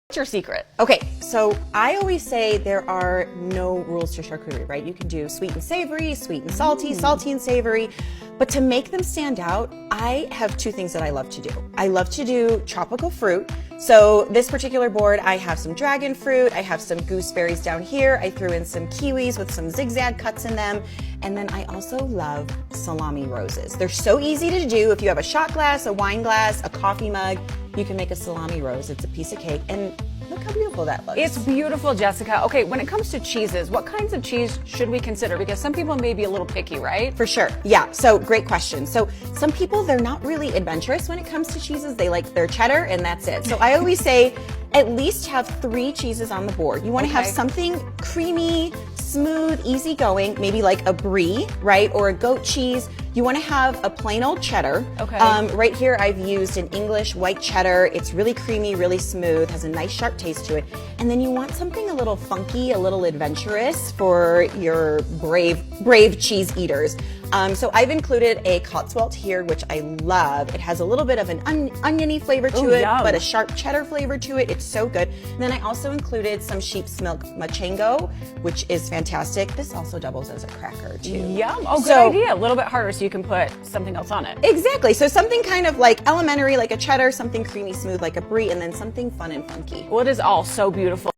What's your secret? Okay, so I always say there are no rules to charcuterie, right? You can do sweet and savory, sweet and salty, salty and savory. But to make them stand out, I have two things that I love to do. I love to do tropical fruit. So this particular board, I have some dragon fruit, I have some gooseberries down here, I threw in some kiwis with some zigzag cuts in them, and then I also love salami roses. They're so easy to do. If you have a shot glass, a wine glass, a coffee mug, you can make a salami rose. It's a piece of cake, and look how beautiful that looks. It's beautiful, Jessica. Okay, when it comes to cheeses, what kinds of cheese should we consider? Because some people may be a little picky, right? For sure. Yeah. So great question. So some people, they're not really adventurous when it comes to cheeses. They like their cheddar and that's it. So I always say at least have 3 cheeses on the board. You want to have something creamy, smooth, easygoing, maybe like a brie, right? Or a goat cheese. You want to have a plain old cheddar. Okay. Right here I've used an English white cheddar. It's really creamy, really smooth, has a nice sharp taste to it. And then you want something a little funky, a little adventurous for your brave cheese eaters. So I've included a Cotswold here, which I love. It has a little bit of an oniony flavor to it, yum. but a sharp cheddar flavor to it. It's so good. And then I also included some sheep's milk machengo, which is fantastic. This also doubles as a cracker too. Yum. Oh, good idea. A little bit harder so you can put something else on it. Exactly. So something kind of like elementary, like a cheddar, something creamy, smooth, like a brie, and then something fun and funky. Well, it is all so beautiful.